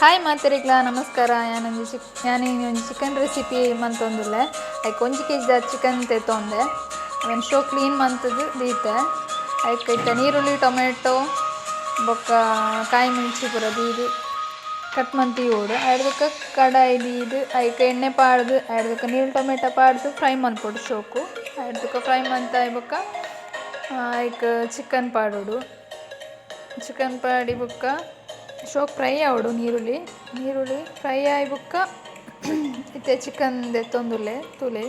Hi ಮಾತೆರೆಗ್ಲ ನಮಸ್ಕಾರ. ನಾನು ಚಿಕನ್ ರೆಸಿಪಿ ಮಂತೊಂದುಲ್ಲೆ ಐಕ್ 1 kg ಚಿಕನ್ ತೆತ್ತೊಂದೆ ಅವನ್ ಶೋ ಕ್ಲೀನ್ ಮಂತದ್ದು ದೀತೆ ಐಕ್ ಇಟ್ಟ ನೀರುಳ್ಳಿ ಟೊಮೆಟೊ ಬೊಕ್ಕ ಕಾಯಿ ಮಿರ್ಚಿ ಪೂರ ದೀದು ಕಟ್ ಮಂತಿ ಓಡು ಅಡ್ದಕ್ಕೆ ಕಡಾಯಿ ದೀದು ಐಕ್ ಎಣ್ಣೆ ಪಾಡ್ದು ಅಡ್ದಕ್ಕೆ ನೀರು ಟೊಮೆಟೊ ಪಾಡ್ದು ಫ್ರೈ ಮನ್ಪೊಡು ಶೋಕು ಅಡ್ದಕ್ಕೆ ಫ್ರೈ ಮಂತ ಬೊಕ್ಕ ಐಕ್ ಚಿಕನ್ ಪಾಡೋಡು ಚಿಕನ್ ಪಾಡಿ ಬೊಕ್ಕ ಶೋಕ್ ಫ್ರೈ ಆವಡು ನೀರುಳ್ಳಿ ಫ್ರೈ ಆಯಿ ಬುಕ್ಕ ಇತ್ತೆ ಚಿಕನ್ ದೆತ್ತೊಂದುಲ್ಲೆ ತುಲೆ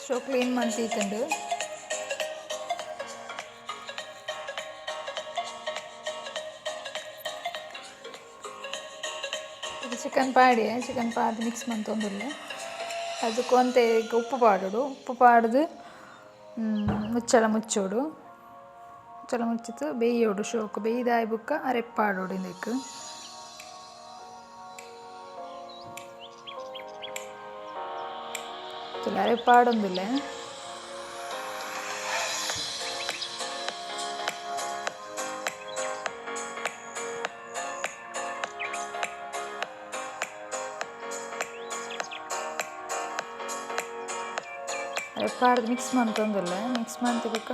ಶೋಕ್ ಕ್ಲೀನ್ ಮಂತಿತ್ತುಂಡು ಚಿಕನ್ ಪಾಡಿ ಮಿಕ್ಸ್ ಮಂತೊಂದುಲ್ಲೆ ಅದಕ್ಕೆ ಒಂತೆ ಉಪ್ಪು ಪಾಡೋಡು ಉಪ್ಪು ಪಾಡ್ದು ಮುಚ್ಚಳ ಮುಚ್ಚೋಡು ಮುಚ್ಚಳ ಮುಚ್ಚಿತು ಬೇಯೋಡು ಶೋಕು ಬೇಯ್ದಾಯ್ ಬುಕ್ಕ ಅರೆಪ್ಪಾಡೋಡು ಇದಕ್ಕೆ ಅರೆಪ್ಪಾಡೊಂದುಲ್ಲೆ ಅರೆಪ್ಪಾಡ್ದು ಮಿಕ್ಸ್ ಮಂತೊಂದುಲ್ಲೆ ಮಿಕ್ಸ್ ಮಂತಿ ಬುಕ್ಕ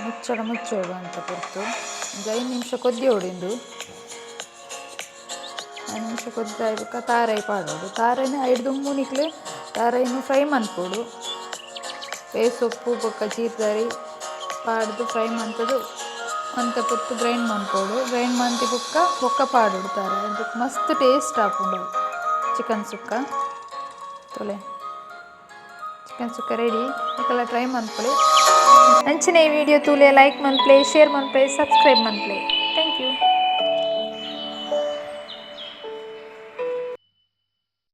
ಮುಚ್ಚಳ ಮುಚ್ಚೋಡು ಅಂತ ಪುರ್ತು ಒಂದು 5 ನಿಮಿಷ ಕೊದ್ದಿಯೋಡು 5 ನಿಮಿಷ ಕೊದ್ದಾಯ್ಬುಕ್ಕ ತಾರಾಯಿ ಪಾಡೋಡು ತಾರಾಯಿನ ಐಡ್ದು ಮೂನಿಕ್ಲೆ ತಾರಾಯಿನ ಫ್ರೈ ಮನ್ಪೋಡು ಸೊಪ್ಪು ಬೊಕ್ಕ ಜೀರ್ದಾರಿ ಪಾಡ್ದು ಫ್ರೈ ಮಂತದು ಅಂತ ಪುರ್ತು ಗ್ರೈಂಡ್ ಮನ್ಪೋಡು ಗ್ರೈಂಡ್ ಮಂತಿ ಬೊಕ್ಕ ಪಾಡೋಡು ತಾರಾಯಿ ಅದಕ್ಕೆ ಮಸ್ತ್ ಟೇಸ್ಟ್ ಆಪುಂಡು ಚಿಕನ್ ಸುಕ್ಕ ತೊಲೆ ಚಿಕನ್ ಸುಕ್ಕ ರೆಡಿ ಅದಕ್ಕೆಲ್ಲ ಟ್ರೈ ಮನ್ಪೊಲಿ ಅಂಚನೆ ಈ ವಿಡಿಯೋ ತೂಲೆ ಲೈಕ್ ಮನ್ಪ್ಲೆ ಶೇರ್ ಮನ್ಪ್ಲೆ ಸಬ್ಸ್ಕ್ರೈಬ್ ಮನ್ಪ್ಲೆ.